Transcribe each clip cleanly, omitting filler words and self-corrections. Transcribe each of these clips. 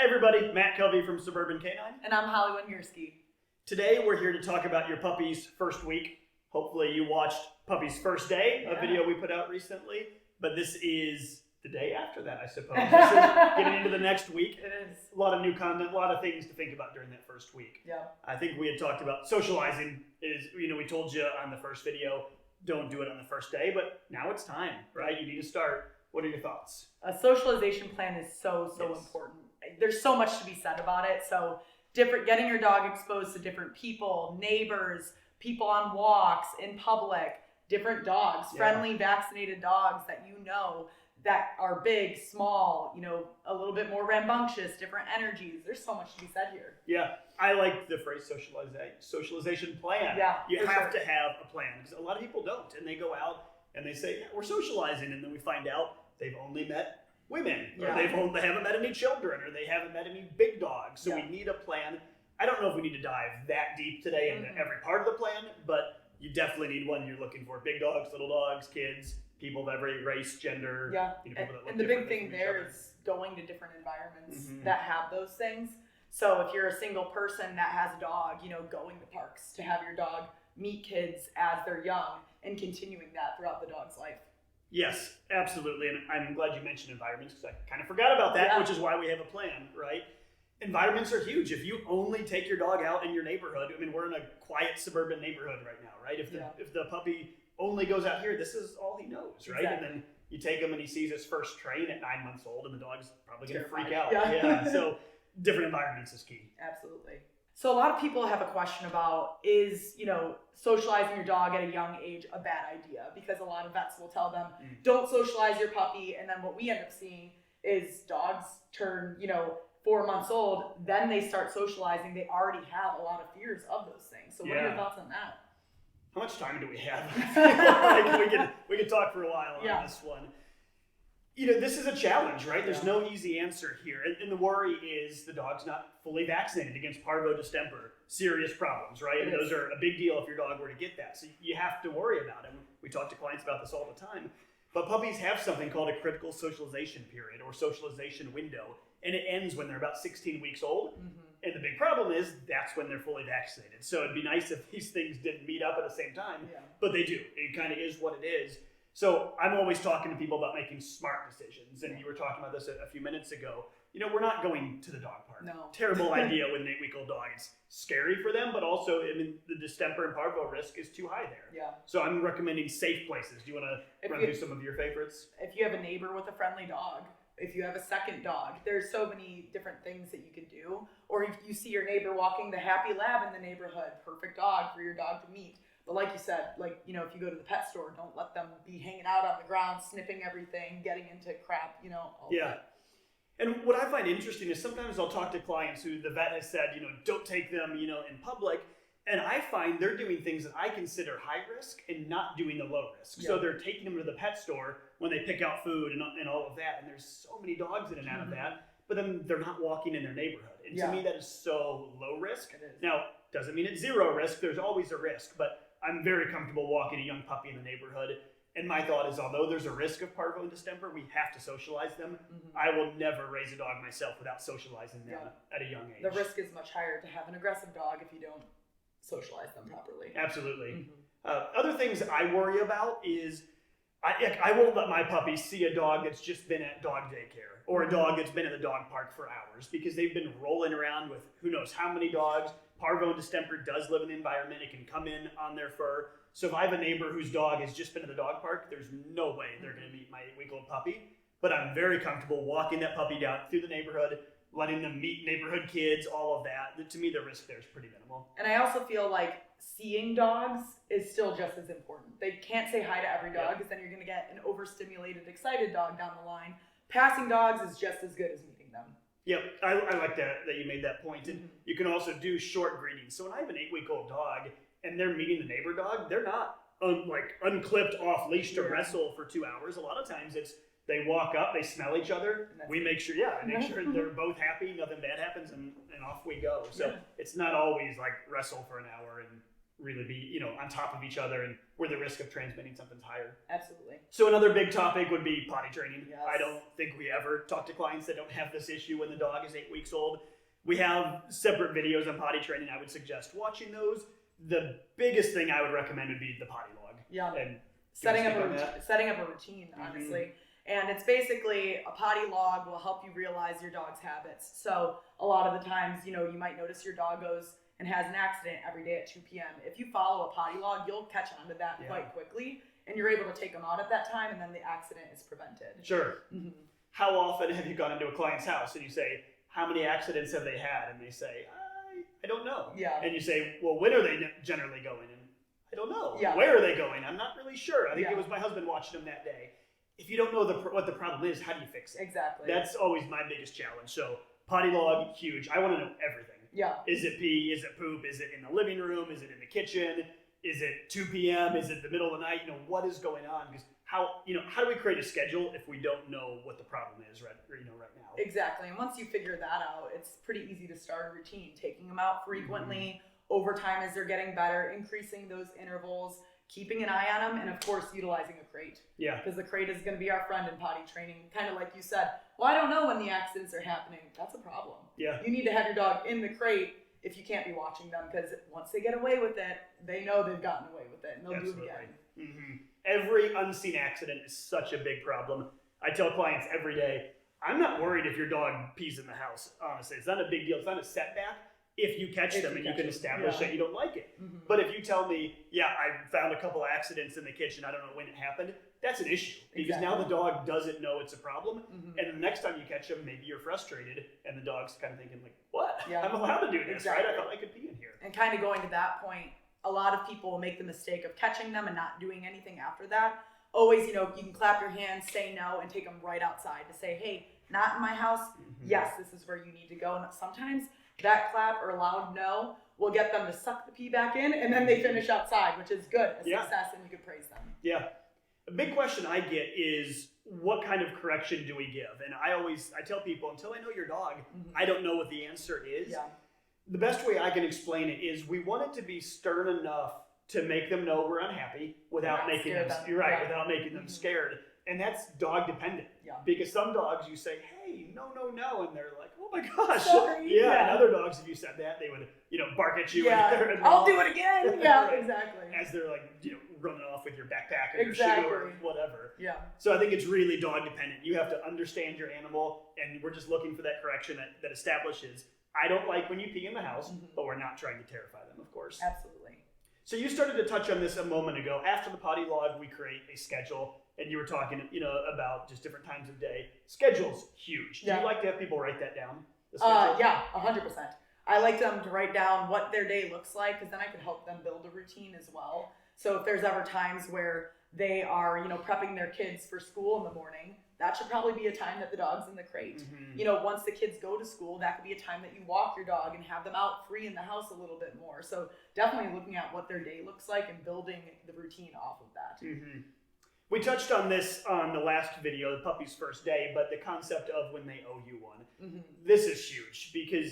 everybody, Matt Covey from Suburban Canine. And I'm Holly Wingierski. Today we're here to talk about your puppy's first week. Hopefully you watched Puppy's First Day, a video we put out recently. But this is the day after that, I suppose. This is getting into the next week. It is. A lot of new content, a lot of things to think about during that first week. Yeah. I think we had talked about socializing is, we told you on the first video, don't do it on the first day, but now it's time, right? You need to start. What are your thoughts? A socialization plan is so important. There's so much to be said about it. So getting your dog exposed to different people, neighbors, people on walks, in public, different dogs, friendly, vaccinated dogs that that are big, small, a little bit more rambunctious, different energies. There's so much to be said here. Yeah, I like the phrase socialization plan. Yeah, you have to have a plan because a lot of people don't, and they go out and they say, we're socializing, and then we find out they've only met women, or they haven't met any children, or they haven't met any big dogs. So we need a plan. I don't know if we need to dive that deep today into every part of the plan, but you definitely need one you're looking for. Big dogs, little dogs, kids, people of every race, gender. Yeah, people that look and the big differently thing from each there other. is going to different environments that have those things. So if you're a single person that has a dog, going to parks to have your dog meet kids as they're young and continuing that throughout the dog's life. Yes, absolutely. And I'm glad you mentioned environments because I kind of forgot about that, which is why we have a plan, right? Environments are huge. If you only take your dog out in your neighborhood, we're in a quiet suburban neighborhood right now, right? If the puppy only goes out here, this is all he knows, right? Exactly. And then you take him and he sees his first train at 9 months old and the dog's probably going to freak out. Yeah. So different environments is key. Absolutely. So a lot of people have a question about, is, socializing your dog at a young age a bad idea? Because a lot of vets will tell them, don't socialize your puppy. And then what we end up seeing is dogs turn, 4 months old, then they start socializing. They already have a lot of fears of those things. So what are your thoughts on that? How much time do we have? we could talk for a while on this one. This is a challenge, right? There's no easy answer here. And the worry is the dog's not fully vaccinated against parvo distemper. Serious problems, right? And those are a big deal if your dog were to get that. So you have to worry about it. We talk to clients about this all the time. But puppies have something called a critical socialization period or socialization window. And it ends when they're about 16 weeks old. And the big problem is that's when they're fully vaccinated. So it'd be nice if these things didn't meet up at the same time, but they do. It kind of is what it is. So I'm always talking to people about making smart decisions. And you were talking about this a few minutes ago. We're not going to the dog park. No. Terrible idea with an 8-week-old dog. It's scary for them, but also, the distemper and parvo risk is too high there. Yeah. So I'm recommending safe places. Do you want to run through some of your favorites? If you have a neighbor with a friendly dog, if you have a second dog, there's so many different things that you can do. Or if you see your neighbor walking the happy lab in the neighborhood, perfect dog for your dog to meet. But like you said, if you go to the pet store, don't let them be hanging out on the ground, sniffing everything, getting into crap, all of that. And what I find interesting is sometimes I'll talk to clients who the vet has said, don't take them, in public. And I find they're doing things that I consider high risk and not doing the low risk. So they're taking them to the pet store when they pick out food and all of that. And there's so many dogs in and out of that. But then they're not walking in their neighborhood. And to me, that is so low risk. It is. Now, doesn't mean it's zero risk. There's always a risk. But I'm very comfortable walking a young puppy in the neighborhood. And my thought is, although there's a risk of parvo and distemper, we have to socialize them. I will never raise a dog myself without socializing them at a young age. The risk is much higher to have an aggressive dog if you don't socialize them properly. Absolutely. Other things I worry about is I won't let my puppy see a dog that's just been at dog daycare or a dog that's been at the dog park for hours because they've been rolling around with who knows how many dogs. Parvo and distemper does live in the environment. It can come in on their fur. So if I have a neighbor whose dog has just been to the dog park, there's no way they're going to meet my 8-week-old puppy. But I'm very comfortable walking that puppy down through the neighborhood, letting them meet neighborhood kids, all of that. To me, the risk there is pretty minimal. And I also feel like seeing dogs is still just as important. They can't say hi to every dog because then you're going to get an overstimulated, excited dog down the line. Passing dogs is just as good as meeting them. Yep, I like that you made that point. And you can also do short greetings. So when I have an 8-week-old dog and they're meeting the neighbor dog, they're not unclipped off leash to wrestle for 2 hours. A lot of times it's they walk up, they smell each other. We make sure, they're both happy, nothing bad happens, and off we go. So it's not always like wrestle for an hour and really be, on top of each other and where the risk of transmitting something's higher. Absolutely. So another big topic would be potty training. Yes. I don't think we ever talk to clients that don't have this issue when the dog is 8 weeks old. We have separate videos on potty training. I would suggest watching those. The biggest thing I would recommend would be the potty log. Yeah. And setting up a routine, honestly. And it's basically a potty log will help you realize your dog's habits. So a lot of the times, you might notice your dog goes and has an accident every day at 2 p.m. If you follow a potty log, you'll catch on to that quite quickly, and you're able to take them out at that time, and then the accident is prevented. Sure. How often have you gone into a client's house and you say, how many accidents have they had? And they say, I don't know. Yeah. And you say, well, when are they generally going? And I don't know. Yeah. Where are they going? I'm not really sure. I think it was my husband watching them that day. If you don't know what the problem is, how do you fix it? Exactly. That's always my biggest challenge. So potty log, huge. I want to know everything. Yeah. Is it pee? Is it poop? Is it in the living room? Is it in the kitchen? Is it 2 p.m.? Is it the middle of the night? What is going on? Because how do we create a schedule if we don't know what the problem is right now? Exactly. And once you figure that out, it's pretty easy to start a routine, taking them out frequently, over time as they're getting better, increasing those intervals, keeping an eye on them, and of course, utilizing a crate. Yeah. Because the crate is going to be our friend in potty training. Kind of like you said, well, I don't know when the accidents are happening. That's a problem. Yeah. You need to have your dog in the crate if you can't be watching them, because once they get away with it, they know they've gotten away with it, and they'll do it again. Every unseen accident is such a big problem. I tell clients every day, I'm not worried if your dog pees in the house, honestly. It's not a big deal. It's not a setback if you catch them and you can establish that you don't like it. But if you tell me, I found a couple accidents in the kitchen, I don't know when it happened, that's an issue. Because now the dog doesn't know it's a problem. And the next time you catch them, maybe you're frustrated and the dog's kind of thinking like, what? I'm allowed to do this, right? I thought I could pee in here. And kind of going to that point, a lot of people make the mistake of catching them and not doing anything after that. Always, you can clap your hands, say no, and take them right outside to say, hey, not in my house. Yes, this is where you need to go. And sometimes that clap or loud no will get them to suck the pee back in, and then they finish outside, which is good, a success, and you can praise them. Yeah. A big question I get is, what kind of correction do we give? And I tell people, until I know your dog, I don't know what the answer is. Yeah. The best way I can explain it is we want it to be stern enough to make them know we're unhappy without making them without making them scared. And that's dog dependent. Yeah. Because some dogs you say, hey, no, and they're like, oh my gosh. Sorry. Yeah. And other dogs, if you said that, they would, bark at you. Yeah. I'll do it again. Yeah, exactly. As they're like, running off with your backpack or your shoe or whatever. Yeah. So I think it's really dog dependent. You have to understand your animal, and we're just looking for that correction that establishes, I don't like when you pee in the house, but we're not trying to terrify them, of course. Absolutely. So you started to touch on this a moment ago. After the potty log, we create a schedule, and you were talking, about just different times of day. Schedule's huge. Do you like to have people write that down? Yeah, 100%. I like them to write down what their day looks like, because then I can help them build a routine as well. So if there's ever times where they are, prepping their kids for school in the morning, that should probably be a time that the dog's in the crate. Once the kids go to school, that could be a time that you walk your dog and have them out free in the house a little bit more. So definitely looking at what their day looks like and building the routine off of that. We touched on this on the last video, the puppy's first day, but the concept of when they owe you one. This is huge because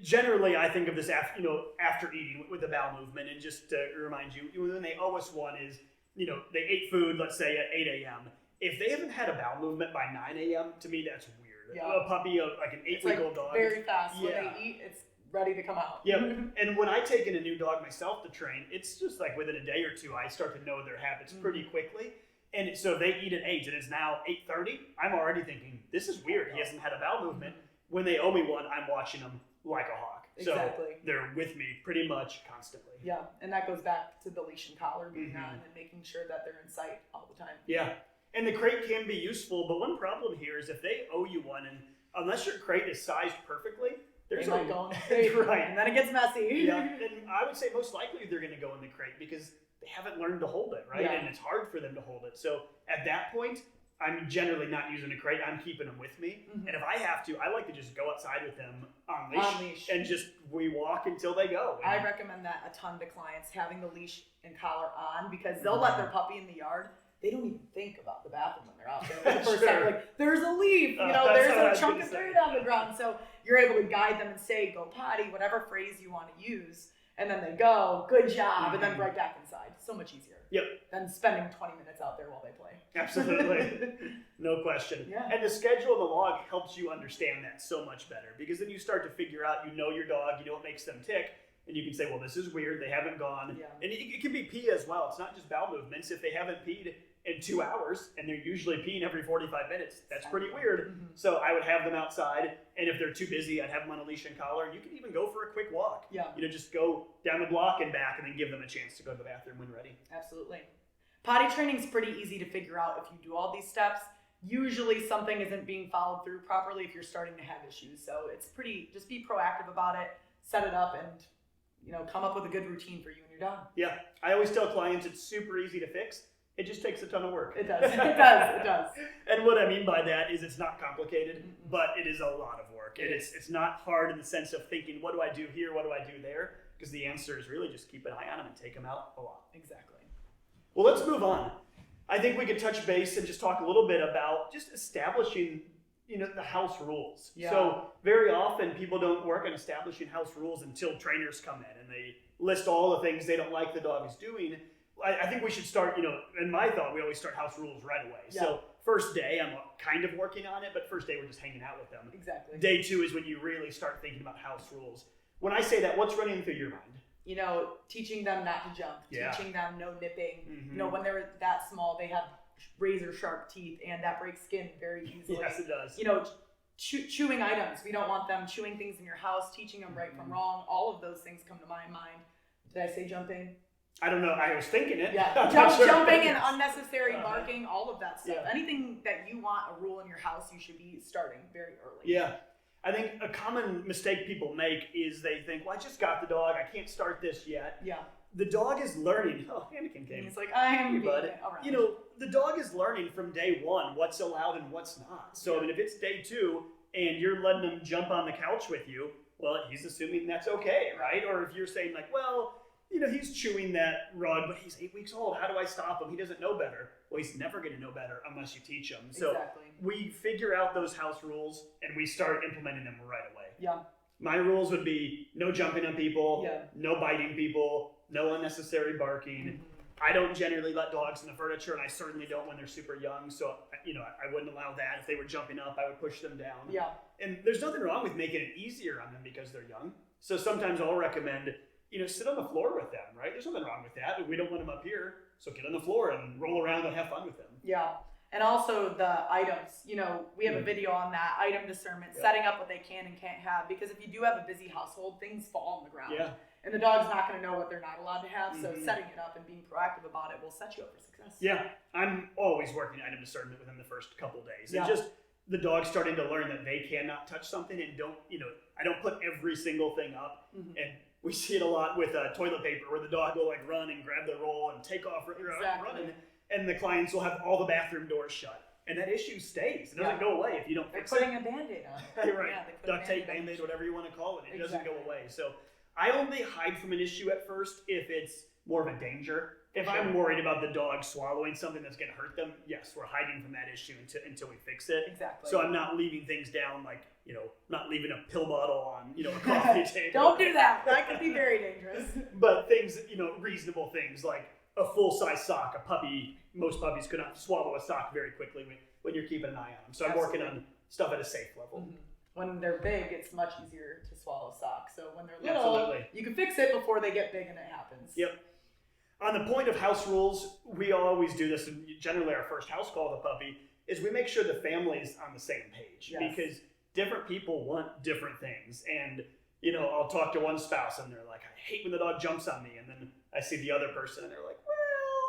generally I think of this after eating with the bowel movement, and just to remind you, when they owe us one is, they ate food, let's say at 8 a.m. If they haven't had a bowel movement by 9 a.m., to me that's weird. Yeah. A puppy, like an 8-week-old dog. Very fast. When they eat, it's ready to come out. Yeah. And when I take in a new dog myself to train, it's just like within a day or two, I start to know their habits pretty quickly. And so they eat at 8 and it's now 8:30. I'm already thinking, this is weird. He hasn't had a bowel movement. When they owe me one, I'm watching them like a hawk. Exactly. So they're with me pretty much constantly. Yeah. And that goes back to the leash and collar being on and making sure that they're in sight all the time. Yeah. And the crate can be useful, but one problem here is if they owe you one, and unless your crate is sized perfectly, there's might go in the crate, right, and then it gets messy. Yeah, and I would say most likely they're going to go in the crate because they haven't learned to hold it, right? Yeah. And it's hard for them to hold it. So at that point, I'm generally not using a crate. I'm keeping them with me. And if I have to, I like to just go outside with them on leash. And just we walk until they go. I recommend that a ton to clients, having the leash and collar on, because they'll let their puppy in the yard. They don't even think about the bathroom when they're out there. The first time, like, there's a leaf, there's a chunk of dirt on the ground. So you're able to guide them and say, go potty, whatever phrase you want to use. and then they go, good job, and then right back inside. So much easier. Yep. Than spending 20 minutes out there while they play. Absolutely. No question. Yeah. And the schedule of the log helps you understand that so much better, because then you start to figure out, you know your dog, you know what makes them tick, and you can say, well, this is weird, they haven't gone. Yeah. And it can be pee as well. It's not just bowel movements. If they haven't peed in 2 hours, and they're usually peeing every 45 minutes, that's pretty weird. Mm-hmm. So I would have them outside, and if they're too busy, I'd have them on a leash and collar. You can even go for a quick walk. Yeah. You know, just go down the block and back, and then give them a chance to go to the bathroom when ready. Absolutely. Potty training is pretty easy to figure out if you do all these steps. Usually something isn't being followed through properly if you're starting to have issues. So it's just be proactive about it, set it up, and come up with a good routine for you and your dog. Yeah, I always tell clients it's super easy to fix. It just takes a ton of work. It does. It does. And what I mean by that is it's not complicated, but it is a lot of work. It's not hard in the sense of thinking, what do I do here? What do I do there? Because the answer is really just keep an eye on them and take them out a lot. Exactly. Well, let's move on. I think we could touch base and just talk a little bit about just establishing, the house rules. Yeah. So very often people don't work on establishing house rules until trainers come in and they list all the things they don't like the dog is doing. I think we should start, in my thought, we always start house rules right away. Yeah. So first day, I'm kind of working on it, but first day we're just hanging out with them. Exactly. Day 2 is when you really start thinking about house rules. When I say that, what's running through your mind? Teaching them not to jump, teaching them no nipping. Mm-hmm. When they're that small, they have razor sharp teeth, and that breaks skin very easily. Yes, it does. Chewing items. We don't want them chewing things in your house, teaching them right from wrong. All of those things come to my mind. Did I say jumping? I don't know. I was thinking it. Yeah, jumping and unnecessary barking, all of that stuff. Yeah. Anything that you want a rule in your house, you should be starting very early. Yeah. I think a common mistake people make is they think, well, I just got the dog. I can't start this yet. Yeah. The dog is learning. Oh, Anakin came. He's like, I am bud. Around. The dog is learning from day 1 what's allowed and what's not. So, if it's day 2 and you're letting him jump on the couch with you, well, he's assuming that's okay, right? Or if you're saying like, well, he's chewing that rug, but he's 8 weeks old. How do I stop him? He doesn't know better. Well, he's never going to know better unless you teach him. So exactly. We figure out those house rules and we start implementing them right away. Yeah. My rules would be no jumping on people, no biting people, no unnecessary barking. Mm-hmm. I don't generally let dogs in the furniture, and I certainly don't when they're super young. So, I wouldn't allow that. If they were jumping up, I would push them down. Yeah. And there's nothing wrong with making it easier on them because they're young. So sometimes I'll recommend, sit on the floor with them, right? There's nothing wrong with that. We don't want them up here, so get on the floor and roll around and have fun with them. Yeah. And also the items, we have a video on that, item discernment, setting up what they can and can't have. Because if you do have a busy household, things fall on the ground. Yeah. And the dog's not going to know what they're not allowed to have. So setting it up and being proactive about it will set you up for success. Yeah. I'm always working item discernment within the first couple days. Yeah. And just the dog's starting to learn that they cannot touch something and I don't put every single thing up. Mm-hmm. And we see it a lot with toilet paper where the dog will run and grab the roll and take off running. And the clients will have all the bathroom doors shut. And that issue stays. It doesn't go away if you don't fix it. They're putting a Band-Aid on it. Right. Duct tape, Band-Aid, whatever you want to call it. It doesn't go away. So I only hide from an issue at first if it's more of a danger. If I'm worried about the dog swallowing something that's going to hurt them, yes, we're hiding from that issue until we fix it. Exactly. So I'm not leaving things down not leaving a pill bottle on, a coffee table. Don't do that. That could be very dangerous. But things, reasonable things like a full-size sock. Most puppies could not swallow a sock very quickly when you're keeping an eye on them. So I'm working on stuff at a safe level. Mm-hmm. When they're big, it's much easier to swallow socks. So when they're little, you can fix it before they get big and it happens. Yep. On the point of house rules, we always do this, and generally our first house call with a puppy is we make sure the family's on the same page because different people want different things. And, I'll talk to one spouse and they're like, I hate when the dog jumps on me. And then I see the other person and they're like, well,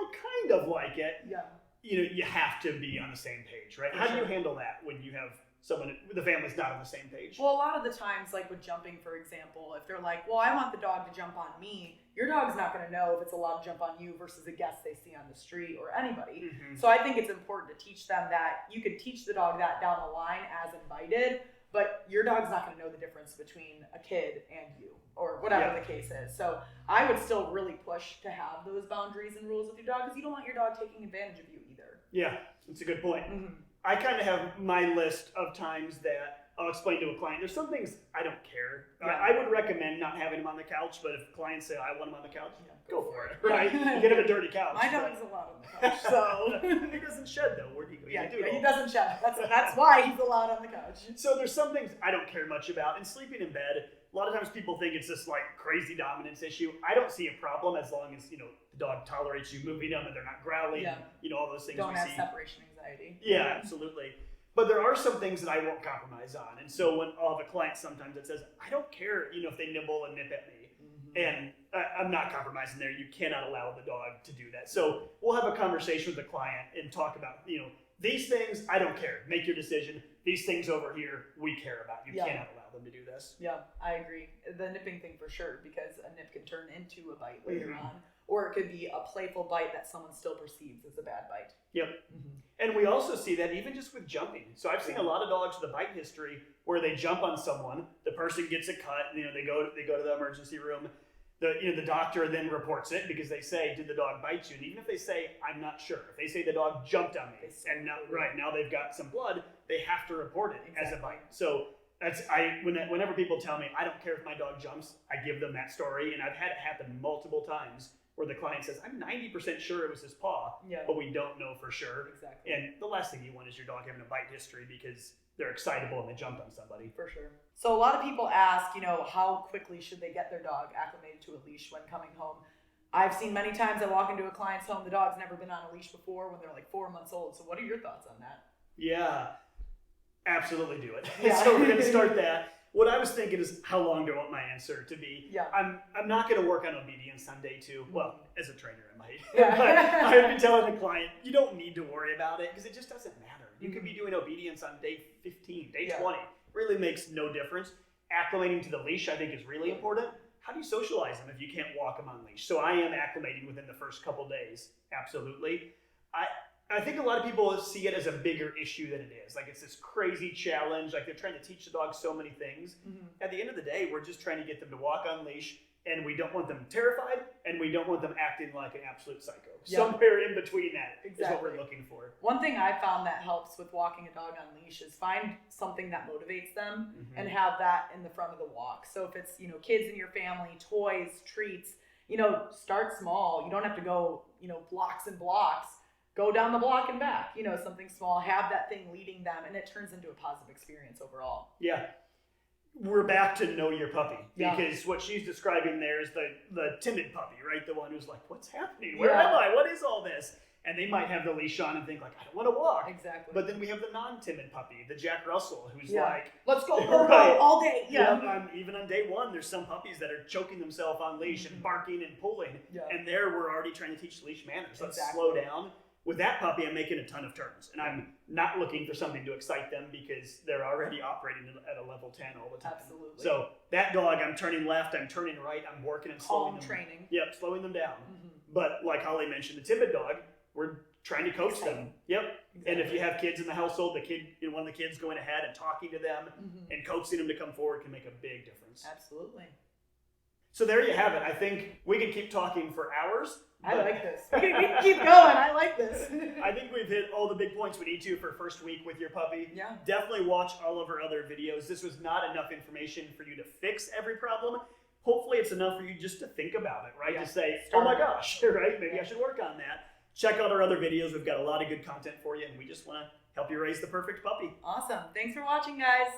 I kind of like it. Yeah. You have to be on the same page, right? How do you handle that when you have the family's not on the same page? Well, a lot of the times, like with jumping, for example, if they're like, well, I want the dog to jump on me, your dog's not going to know if it's allowed to jump on you versus a guest they see on the street or anybody. Mm-hmm. So I think it's important to teach them that you can teach the dog that down the line as invited, but your dog's not going to know the difference between a kid and you or whatever the case is. So I would still really push to have those boundaries and rules with your dog because you don't want your dog taking advantage of you either. Yeah, that's a good point. Mm-hmm. I kind of have my list of times that I'll explain to a client. There's some things I don't care. Yeah. I would recommend not having him on the couch, but if clients say, I want him on the couch, go for it. Yeah. Right? You get him a dirty couch. My dog's allowed on the couch, so. He doesn't shed, though. Where'd he go? He doesn't shed. That's why he's allowed on the couch. So there's some things I don't care much about. And sleeping in bed, a lot of times people think it's this like crazy dominance issue. I don't see a problem as long as, the dog tolerates you moving them and they're not growling, all those things Don't we have see. separation anxiety. Yeah, absolutely. But there are some things that I won't compromise on. And so when I'll have a client sometimes that says, I don't care, if they nibble and nip at me. And I'm not compromising there. You cannot allow the dog to do that. So we'll have a conversation with the client and talk about, these things, I don't care. Make your decision. These things over here, we care about. You cannot allow them to do this. Yeah, I agree. The nipping thing for sure, because a nip can turn into a bite later on. Or it could be a playful bite that someone still perceives as a bad bite. Yep. And we also see that even just with jumping. So I've seen a lot of dogs with a bite history where they jump on someone, the person gets a cut, they go to the emergency room. The doctor then reports it because they say, did the dog bite you? And even if they say, I'm not sure, if they say the dog jumped on me and now they've got some blood, they have to report it as a bite. So whenever people tell me, I don't care if my dog jumps, I give them that story. And I've had it happen multiple times where the client says, I'm 90% sure it was his paw, but we don't know for sure. Exactly. And the last thing you want is your dog having a bite history because they're excitable and they jumped on somebody. For sure. So a lot of people ask, how quickly should they get their dog acclimated to a leash when coming home? I've seen many times I walk into a client's home, the dog's never been on a leash before when they're like 4 months old. So what are your thoughts on that? Yeah, absolutely do it. Yeah. So we're going to start that. What I was thinking is, how long do I want my answer to be? Yeah. I'm not going to work on obedience on day 2. Well, as a trainer, I might. Yeah. But I've been telling the client, you don't need to worry about it because it just doesn't matter. You could be doing obedience on day 15, day 20. Really makes no difference. Acclimating to the leash, I think, is really important. How do you socialize them if you can't walk them on leash? So I am acclimating within the first couple days. Absolutely. I think a lot of people see it as a bigger issue than it is. Like it's this crazy challenge. Like they're trying to teach the dog so many things. At the end of the day, we're just trying to get them to walk on leash, and we don't want them terrified, and we don't want them acting like an absolute psycho. Somewhere in between that is what we're looking for. One thing I found that helps with walking a dog on leash is find something that motivates them and have that in the front of the walk. So if it's, kids in your family, toys, treats, start small. You don't have to go, blocks and blocks. Go down the block and back, something small, have that thing leading them, and it turns into a positive experience overall. Yeah. We're back to know your puppy because what she's describing there is the timid puppy, right? The one who's like, what's happening? Where am I? What is all this? And they might have the leash on and think like, I don't want to walk. Exactly. But then we have the non-timid puppy, the Jack Russell, who's like, let's go all day. Even on day 1, there's some puppies that are choking themselves on leash and barking and pulling. And there we're already trying to teach leash manners. Let's slow down. With that puppy, I'm making a ton of turns, and I'm not looking for something to excite them because they're already operating at a level 10 all the time. Absolutely. So that dog, I'm turning left, I'm turning right, I'm working and slowing them. Calm training. Yep, slowing them down. But like Holly mentioned, the timid dog, we're trying to coach them. Yep. Exactly. And if you have kids in the household, one of the kids going ahead and talking to them and coaxing them to come forward can make a big difference. Absolutely. So there you have it. I think we can keep talking for hours. I like this. We can keep going. I like this. I think we've hit all the big points we need to for first week with your puppy. Yeah. Definitely watch all of our other videos. This was not enough information for you to fix every problem. Hopefully it's enough for you just to think about it, right? To say, oh my gosh, right? Maybe I should work on that. Check out our other videos. We've got a lot of good content for you, and we just want to help you raise the perfect puppy. Awesome. Thanks for watching, guys.